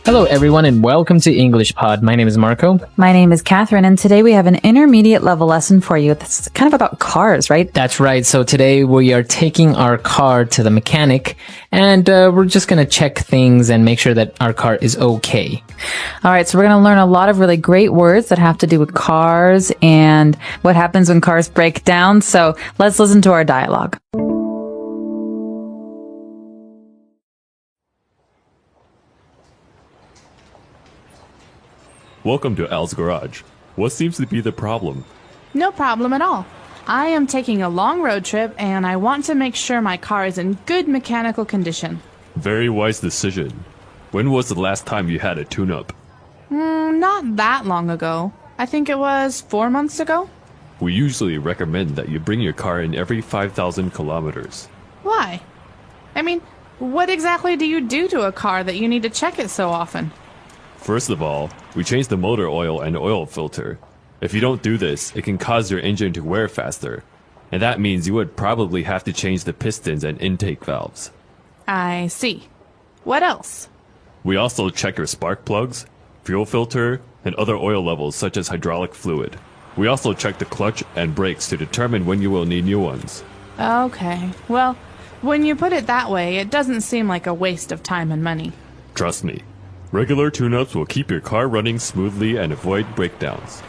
Hello, everyone, and welcome to English Pod. My name is Marco. My name is Catherine, and today we have an intermediate level lesson for you. That's kind of about cars, right? That's right. So today we are taking our car to the mechanic, and we're just going to check things and make sure that our car is okay. All right, so we're going to learn a lot of really great words that have to do with cars and what happens when cars break down. So let's listen to our dialogue. Welcome to Al's garage. What seems to be the problem? No problem at all. I am taking a long road trip and I want to make sure my car is in good mechanical condition. Very wise decision. When was the last time you had a tune-up? Not that long ago. I think it was 4 months ago. We usually recommend that you bring your car in every 5,000 kilometers. Why? I mean, what exactly do you do to a car that you need to check it so often? First of all, we change the motor oil and oil filter. If you don't do this, it can cause your engine to wear faster. And that means you would probably have to change the pistons and intake valves. I see. What else? We also check your spark plugs, fuel filter, and other oil levels such as hydraulic fluid. We also check the clutch and brakes to determine when you will need new ones. Okay. Well, when you put it that way, it doesn't seem like a waste of time and money. Trust me. Regular tune-ups will keep your car running smoothly and avoid breakdowns.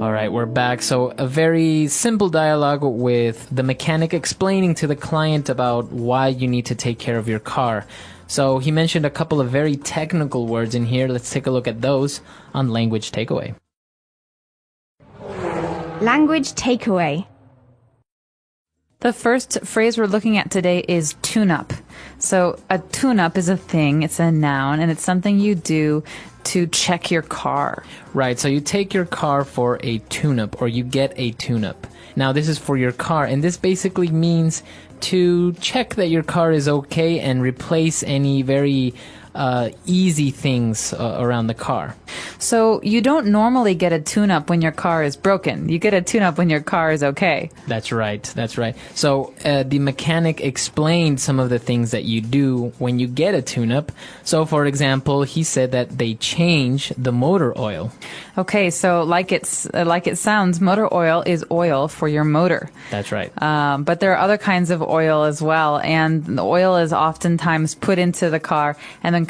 All right, we're back. So a very simple dialogue with the mechanic explaining to the client about why you need to take care of your car. So he mentioned a couple of very technical words in here. Let's take a look at those on Language Takeaway. Language takeaway. The first phrase we're looking at today is tune-up. So a tune-up is a thing, it's a noun, and it's something you do to check your car. Right, so you take your car for a tune-up, or you get a tune-up. Now, this is for your car, and this basically means to check that your car is okay and replace any very easy things around the car. So you don't normally get a tune-up when your car is broken. You get a tune-up when your car is okay. That's right. That's right. So the mechanic explained some of the things that you do when you get a tune-up. So, for example, he said that they change the motor oil. Okay, so like it sounds, motor oil is oil for your motor. That's right. But there are other kinds of oil as well, and the oil is oftentimes put into the car, and then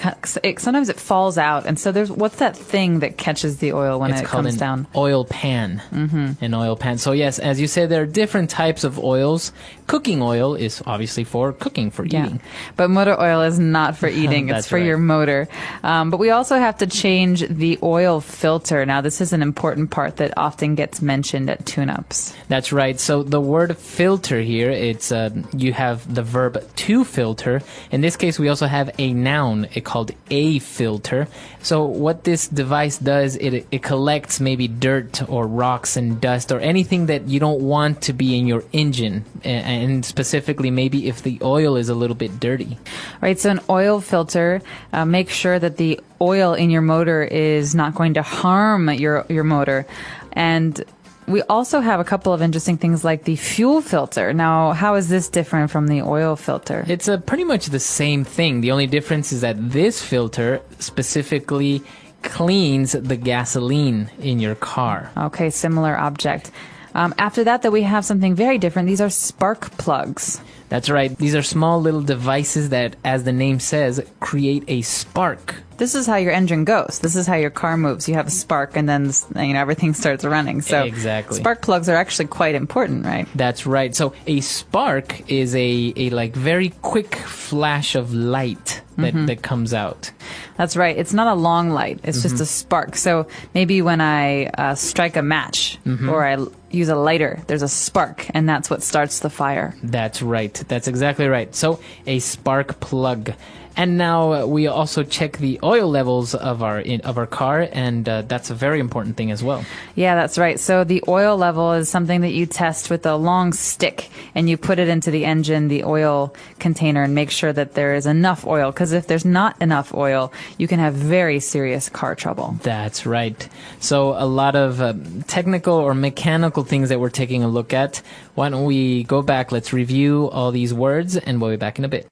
sometimes it falls out. And so what's that thing that catches the oil when it comes down? Oil pan. Mm-hmm. An oil pan. So yes, as you said, there are different types of oils. Cooking oil is obviously for cooking, for eating. But motor oil is not for eating. It's for your motor. But we also have to change the oil filter. Now, this is an important part that often gets mentioned at tune-ups. That's right. So the word filter here, it's you have the verb to filter. In this case, we also have a noun called a filter. So what this device does, it collects maybe dirt or rocks and dust or anything that you don't want to be in your engine, and specifically maybe if the oil is a little bit dirty. Right, so an oil filter makes sure that the oil in your motor is not going to harm your motor. And we also have a couple of interesting things like the fuel filter. Now, how is this different from the oil filter? It's pretty much the same thing. The only difference is that this filter specifically cleans the gasoline in your car. Okay, similar object. After that, we have something very different. These are spark plugs. That's right. These are small little devices that, as the name says, create a spark. This is how your engine goes. This is how your car moves. You have a spark, and then everything starts running. So exactly. Spark plugs are actually quite important, right? That's right. So a spark is a like very quick flash of light that comes out. That's right. It's not a long light. It's just a spark. So maybe when I strike a match or I use a lighter, there's a spark, and that's what starts the fire. That's right. That's exactly right. So a spark plug. And now we also check the oil levels of our car, and that's a very important thing as well. Yeah, that's right. So the oil level is something that you test with a long stick, and you put it into the engine, the oil container, and make sure that there is enough oil. Because if there's not enough oil, you can have very serious car trouble. That's right. So a lot of technical or mechanical things that we're taking a look at. Why don't we go back? Let's review all these words, and we'll be back in a bit.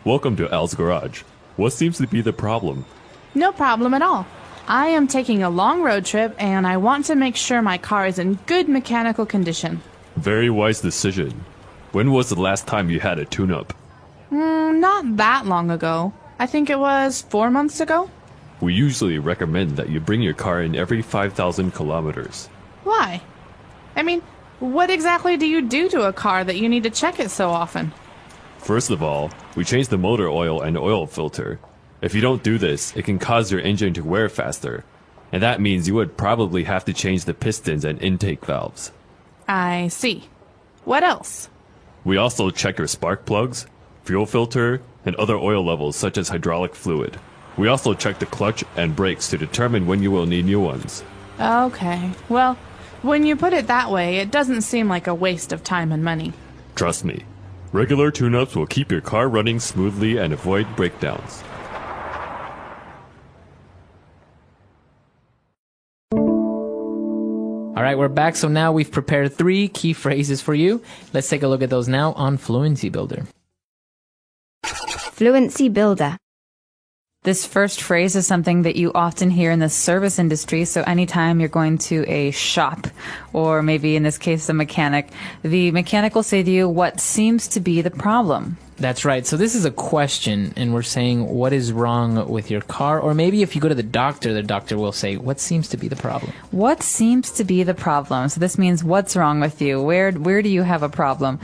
Welcome to Al's Garage. What seems to be the problem? No problem at all. I am taking a long road trip and I want to make sure my car is in good mechanical condition. Very wise decision. When was the last time you had a tune-up? Not that long ago. I think it was 4 months ago. We usually recommend that you bring your car in every 5,000 kilometers. Why? I mean, what exactly do you do to a car that you need to check it so often? First of all, we change the motor oil and oil filter. If you don't do this, it can cause your engine to wear faster. And that means you would probably have to change the pistons and intake valves. I see. What else? We also check your spark plugs, fuel filter, and other oil levels such as hydraulic fluid. We also check the clutch and brakes to determine when you will need new ones. Okay. Well, when you put it that way, it doesn't seem like a waste of time and money. Trust me, regular tune-ups will keep your car running smoothly and avoid breakdowns. All right, we're back. So now we've prepared 3 key phrases for you. Let's take a look at those now on Fluency Builder. Fluency Builder. This first phrase is something that you often hear in the service industry. So anytime you're going to a shop, or maybe in this case, a mechanic, the mechanic will say to you, what seems to be the problem? That's right. So this is a question, and we're saying what is wrong with your car, or maybe if you go to the doctor will say, what seems to be the problem? What seems to be the problem? So this means what's wrong with you? Where do you have a problem?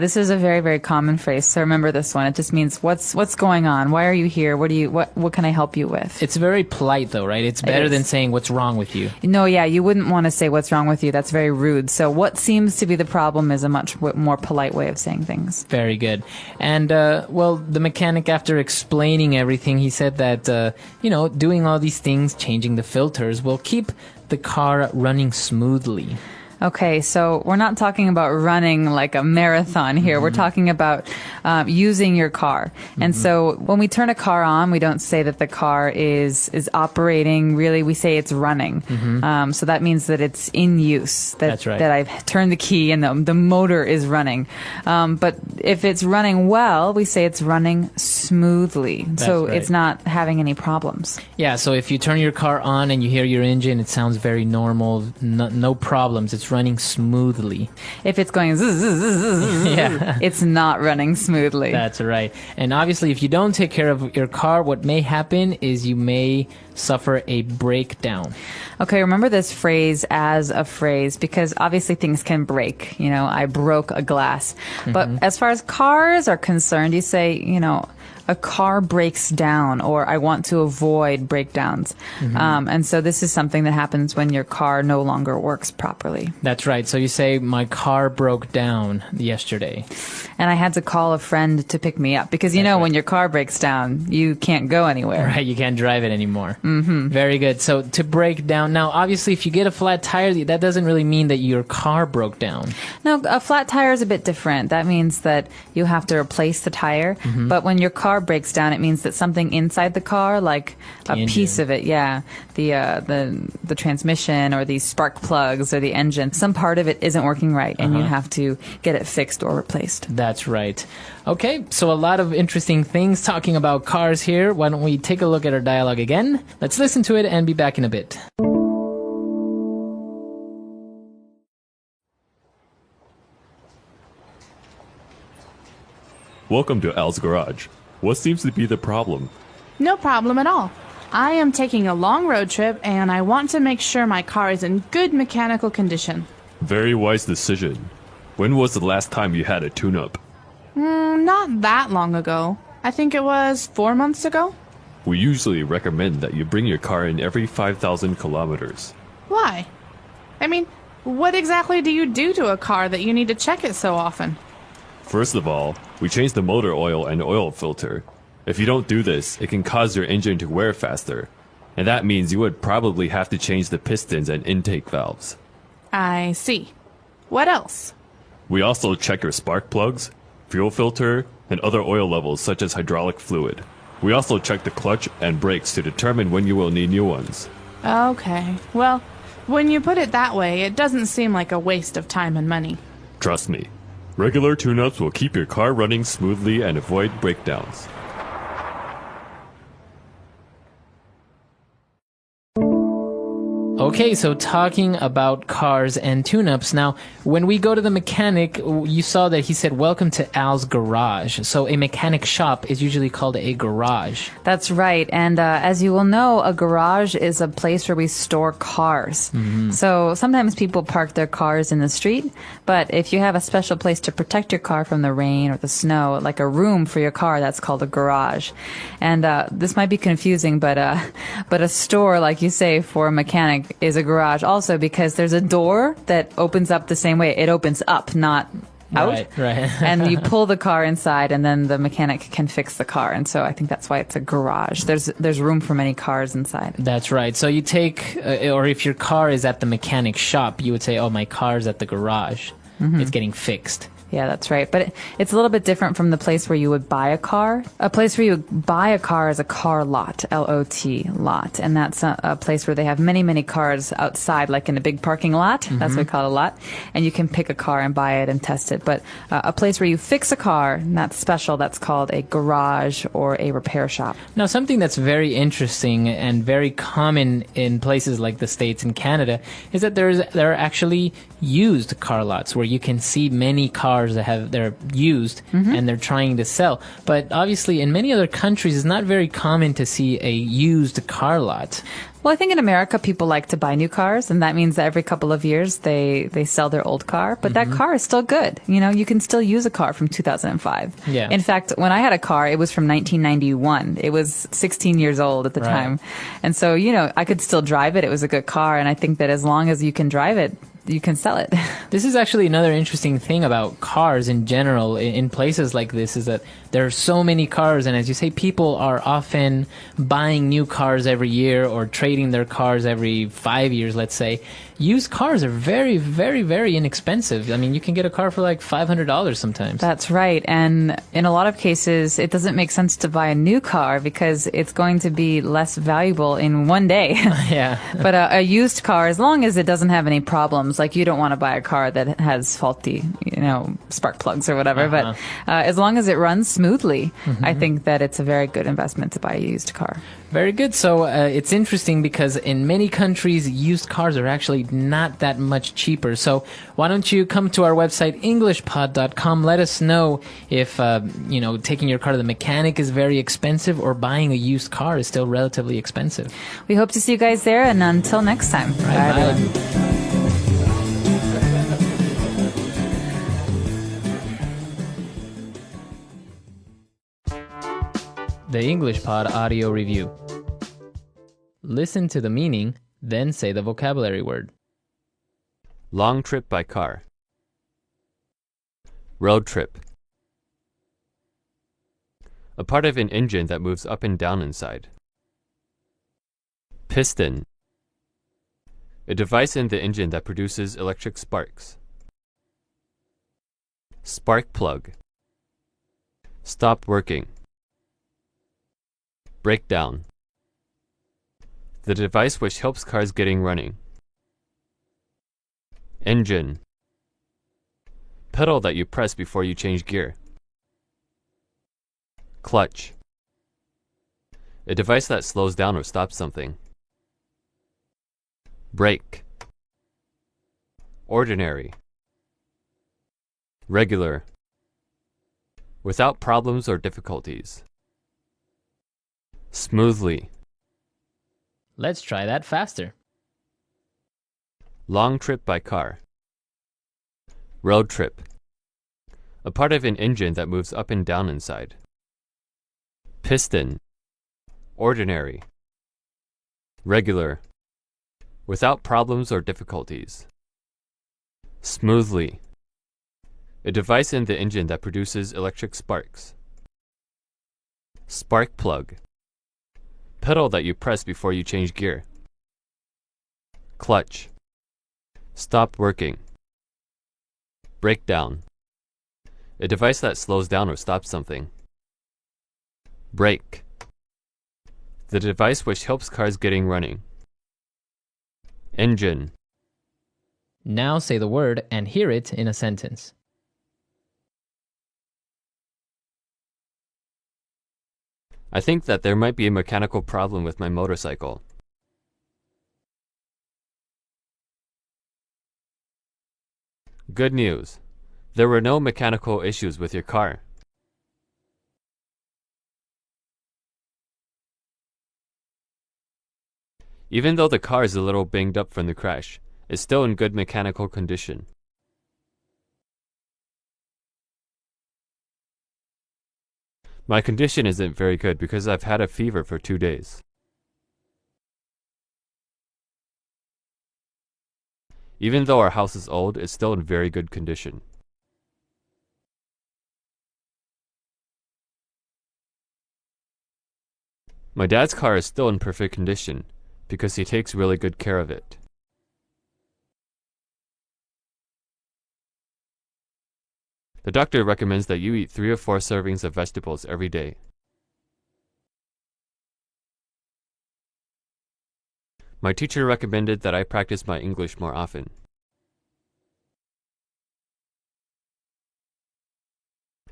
This is a very, very common phrase. So remember this one. It just means what's going on? Why are you here? What can I help you with? It's very polite though, right? It's better than saying what's wrong with you. No, yeah, you wouldn't want to say what's wrong with you. That's very rude. So what seems to be the problem is a much more polite way of saying things. Very good. And, well, the mechanic, after explaining everything, he said that, doing all these things, changing the filters, will keep the car running smoothly. Okay, so we're not talking about running like a marathon here. We're talking about using your car. And so when we turn a car on, we don't say that the car is operating. Really, we say it's running. So that means that it's in use. That's right. That I've turned the key and the motor is running. But if it's running well, we say it's running smoothly. So right. It's not having any problems. Yeah, so if you turn your car on and you hear your engine, it sounds very normal, no problems. It's running smoothly. If it's going zzz, zzz, zzz, Yeah. it's not running smoothly. That's right. And obviously, if you don't take care of your car, what may happen is you may suffer a breakdown. Okay, remember this phrase as a phrase because obviously things can break. I broke a glass. But as far as cars are concerned, you say, a car breaks down, or I want to avoid breakdowns. And so this is something that happens when your car no longer works properly. That's right. So you say, my car broke down yesterday. And I had to call a friend to pick me up because, right. when your car breaks down, you can't go anywhere. Right, you can't drive it anymore. Very good. So to break down, now obviously if you get a flat tire, that doesn't really mean that your car broke down. No, a flat tire is a bit different. That means that you have to replace the tire. But when your car breaks down, it means that something inside the car, like a piece of it, the transmission or the spark plugs or the engine, some part of it isn't working right, and you have to get it fixed or replaced. That's right. Okay, so a lot of interesting things talking about cars here. Why don't we take a look at our dialogue again? Let's listen to it and be back in a bit. Welcome to Al's Garage. What seems to be the problem? No problem at all. I am taking a long road trip and I want to make sure my car is in good mechanical condition. Very wise decision. When was the last time you had a tune-up? Not that long ago. I think it was 4 months ago. We usually recommend that you bring your car in every 5,000 kilometers. Why? I mean, What exactly do you do to a car that you need to check it so often? First of all, we change the motor oil and oil filter. If you don't do this, it can cause your engine to wear faster. And that means you would probably have to change the pistons and intake valves. I see. What else? We also check your spark plugs, fuel filter, and other oil levels such as hydraulic fluid. We also check the clutch and brakes to determine when you will need new ones. Okay. Well, when you put it that way, it doesn't seem like a waste of time and money. Trust me, regular tune-ups will keep your car running smoothly and avoid breakdowns. Okay, so talking about cars and tune-ups. Now, when we go to the mechanic, you saw that he said, "Welcome to Al's garage." So a mechanic shop is usually called a garage. That's right. And as you will know, a garage is a place where we store cars. So sometimes people park their cars in the street, but if you have a special place to protect your car from the rain or the snow, like a room for your car, that's called a garage. And this might be confusing, but a store, like you say, for a mechanic is a garage also because there's a door that opens up the same way. It opens up, not out. Right. And you pull the car inside and then the mechanic can fix the car. And so I think that's why it's a garage. There's room for many cars inside. That's right. So you take, or if your car is at the mechanic shop, you would say, "Oh, my car's at the garage. It's getting fixed." Yeah, that's right. But it's a little bit different from the place where you would buy a car. A place where you buy a car is a car lot, L-O-T, lot. And that's a place where they have many, many cars outside, like in a big parking lot. That's what we call it a lot. And you can pick a car and buy it and test it. But a place where you fix a car, and that's special, that's called a garage or a repair shop. Now, something that's very interesting and very common in places like the States and Canada is that there are actually used car lots where you can see many cars that they're used and they're trying to sell. But obviously, in many other countries, it's not very common to see a used car lot. Well, I think in America, people like to buy new cars, and that means that every couple of years they sell their old car. But that car is still good. You know, you can still use a car from 2005. Yeah. In fact, when I had a car, it was from 1991. It was 16 years old at the time. And so, you know, I could still drive it. It was a good car. And I think that as long as you can drive it, you can sell it. This is actually another interesting thing about cars in general in places like this is that there are so many cars, and as you say, people are often buying new cars every year or trading their cars every 5 years, let's say. Used cars are very, very, very inexpensive. I mean, you can get a car for like $500 sometimes. That's right. And in a lot of cases, it doesn't make sense to buy a new car because it's going to be less valuable in one day. Yeah. But a used car, as long as it doesn't have any problems, like you don't want to buy a car that has faulty, spark plugs or whatever. But as long as it runs smoothly, I think that it's a very good investment to buy a used car. Very good. So it's interesting because in many countries, used cars are actually not that much cheaper. So why don't you come to our website, englishpod.com. Let us know if, taking your car to the mechanic is very expensive or buying a used car is still relatively expensive. We hope to see you guys there. And until next time. Bye, everyone. The English Pod Audio Review. Listen to the meaning, then say the vocabulary word. Long trip by car. Road trip. A part of an engine that moves up and down inside. Piston. A device in the engine that produces electric sparks. Spark plug. Stop working. Breakdown. The device which helps cars getting running. Engine. Pedal that you press before you change gear. Clutch. A device that slows down or stops something. Brake. Ordinary. Regular. Without problems or difficulties. Smoothly. Let's try that faster. Long trip by car. Road trip. A part of an engine that moves up and down inside. Piston. Ordinary. Regular. Without problems or difficulties. Smoothly. A device in the engine that produces electric sparks. Spark plug. Pedal that you press before you change gear. Clutch. Stop working. Breakdown. A device that slows down or stops something. Brake. The device which helps cars getting running. Engine. Now say the word and hear it in a sentence. I think that there might be a mechanical problem with my motorcycle. Good news. There were no mechanical issues with your car. Even though the car is a little banged up from the crash, it's still in good mechanical condition. My condition isn't very good because I've had a fever for 2 days. Even though our house is old, it's still in very good condition. My dad's car is still in perfect condition because he takes really good care of it. The doctor recommends that you eat 3 or 4 servings of vegetables every day. My teacher recommended that I practice my English more often.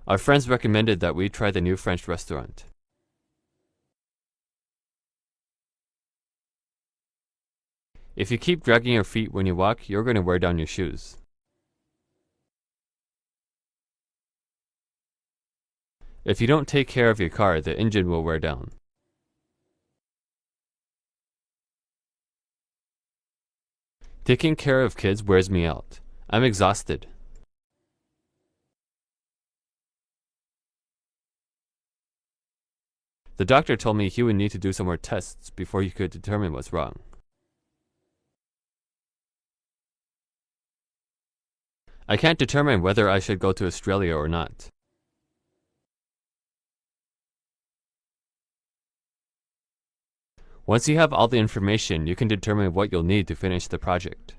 Our friends recommended that we try the new French restaurant. If you keep dragging your feet when you walk, you're going to wear down your shoes. If you don't take care of your car, the engine will wear down. Taking care of kids wears me out. I'm exhausted. The doctor told me he would need to do some more tests before he could determine what's wrong. I can't determine whether I should go to Australia or not. Once you have all the information, you can determine what you'll need to finish the project.